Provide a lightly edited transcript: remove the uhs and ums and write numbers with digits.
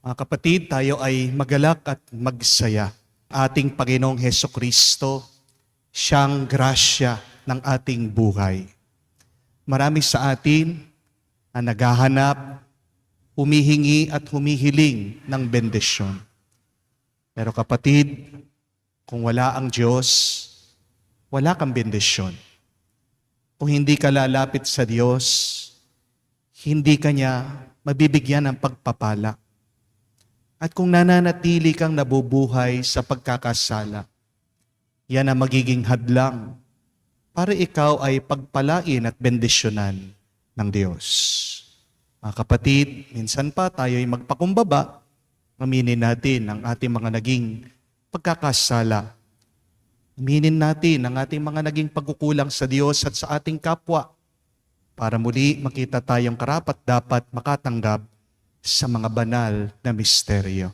Mga kapatid, tayo ay magalak at magsaya. Ating Panginoong Hesukristo, siyang grasya ng ating buhay. Marami sa atin na naghahanap, humihingi at humihiling ng bendisyon. Pero kapatid, kung wala ang Diyos, wala kang bendisyon. Kung hindi ka lalapit sa Diyos, hindi ka niya mabibigyan ng pagpapala. At kung nananatili kang nabubuhay sa pagkakasala, yan ang magiging hadlang para ikaw ay pagpalain at bendisyonan ng Diyos. Mga kapatid, minsan pa tayo ay magpakumbaba, aminin natin ang ating mga naging pagkakasala. Aminin natin ang ating mga naging pagkukulang sa Diyos at sa ating kapwa para muli makita tayong karapat-dapat makatanggap sa mga banal na misteryo.